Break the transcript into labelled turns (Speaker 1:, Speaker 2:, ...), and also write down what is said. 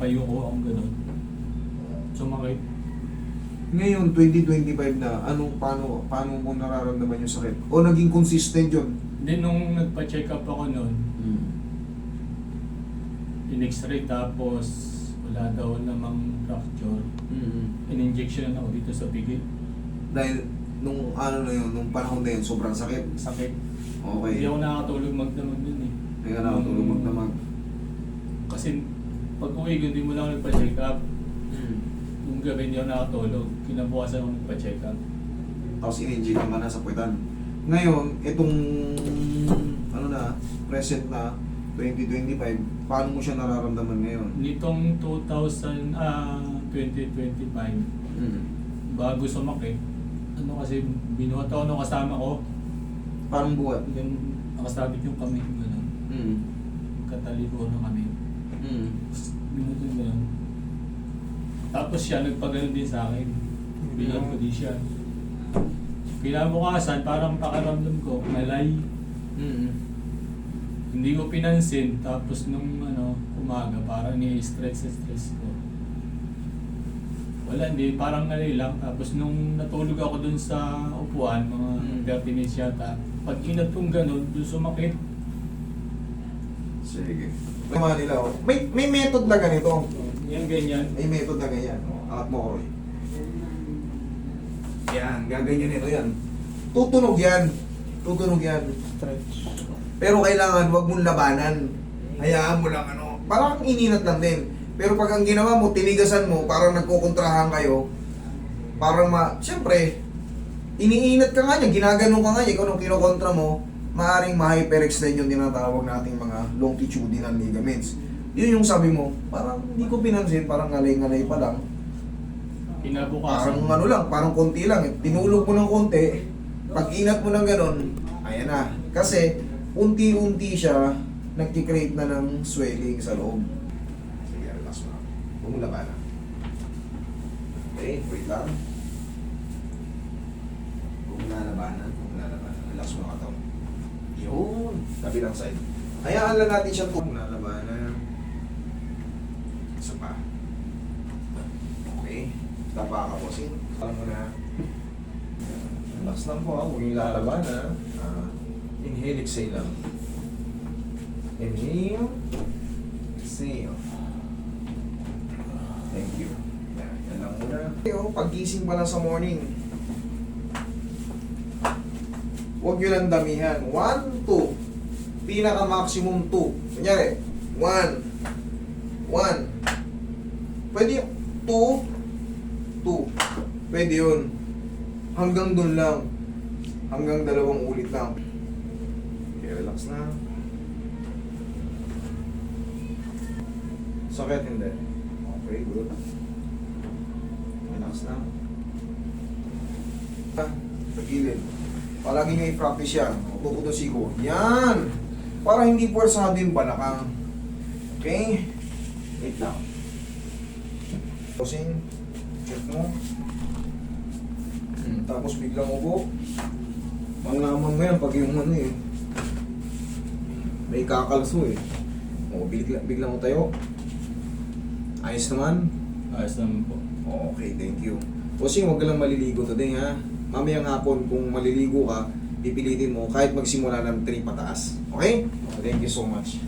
Speaker 1: payuko akong gano'n. Sumakit.
Speaker 2: Ngayon, 2025 na, paano mo nararamdaman yung sakit? O naging consistent yun?
Speaker 1: Hindi, nung nagpa-check up ako noon, in-x-ray tapos wala daw namang fracture. In-injection ako dito sa pigil.
Speaker 2: Dahil nung nung panahon na yun, sobrang sakit.
Speaker 1: Sakit.
Speaker 2: Okay.
Speaker 1: Hindi ako nakakatulog magdamag dun eh.
Speaker 2: Kaya nakatulog magdamag.
Speaker 1: Kasi pag uwi ko, hindi mo lang ako nagpa-check up. Yung gabi hindi ako nakatulog. Kinabukasan ako nagpa-check up.
Speaker 2: Tapos in-inject ka na sa puwetan. Ngayon, itong present na 2025, paano mo siya nararamdaman ngayon?
Speaker 1: Nitong 2025, bago sumakit, kasi binuhat ako nung kasama ko.
Speaker 2: Parang buhat?
Speaker 1: Yung nakasabit yung kami, gano'n. Kataliko na kami. Binuhat yung gano'n. Tapos siya, nagpagano'n din sa akin. Binuhat ko din siya. Kinabukasan, parang pakaramdam ko, malay. Hindi ko pinansin, tapos nung umaga, parang ni-stress ko. Wala, hindi, parang nalay lang. Tapos nung natulog ako dun sa upuan, mga 30 minutes yata, pag inat kong ganun, dun sumakit.
Speaker 2: Sige. May method na ganito.
Speaker 1: Yan, ganyan.
Speaker 2: May method na ganyan. Angat mo ko. Yan, gaganyan ito yan. Tutunog yan. Tutunog yan.
Speaker 1: Stretch.
Speaker 2: Pero kailangan, wag mong labanan. Hayaan mo lang parang ininat lang din. Pero pag ang ginawa mo, tinigasan mo, parang nagkukontrahan kayo, parang siyempre, iniinat ka nga niya, ginaganon ka nga niya, ikaw nung kinokontra mo, maaaring ma-hyperextend yung tinatawag nating mga longitudinal ligaments. Yun yung sabi mo, parang hindi ko pinansin, parang ngalay-ngalay pa lang.
Speaker 1: Kinabukasan.
Speaker 2: Parang parang konti lang. Tinulog mo ng konti, pag inat mo ng ganon, ayan na. Kasi, unti-unti siya, nagki-create na ng swelling sa loob. Sige, relax mo. Huwag mo labanan. Okay, wait lang. Huwag mo lalabanan. Relax mo ang katawan. Yun. Kabilang side. Hayaan lang natin siyang kung lalabanan. Isa pa. Okay. Tapa ka po. Alam mo na. Relax lang po. Huwag yung lalabanan. Inhale, exhale lang. Inhale, exhale. Thank you. Yan lang muna. Pag-gising pa lang sa morning, huwag nyo lang damihan. 1, 2. Pinaka-maximum 2. Kunyari, 1. Pwede yung 2. Pwede yun. Hanggang dun lang. Hanggang 2 ulit lang. Okay, relax na. Sakit, hindi. Okay, good. Relax na. Sa gilid. Palagi nyo i-practice yan. Tukuto siko. Yan! Para hindi puwersado yung balakang. Okay? Wait lang. Posing. Check mo. Tapos biglang upo. Malaman mo yan pag yung may kakalso eh. O, biglang mo tayo. Ayos naman?
Speaker 1: Ayos naman po.
Speaker 2: Okay, thank you. Posing, huwag ka lang maliligo today ha. Mamayang hapon, kung maliligo ka, pipilitin mo kahit magsimula ng 3 pataas. Okay? Thank you so much.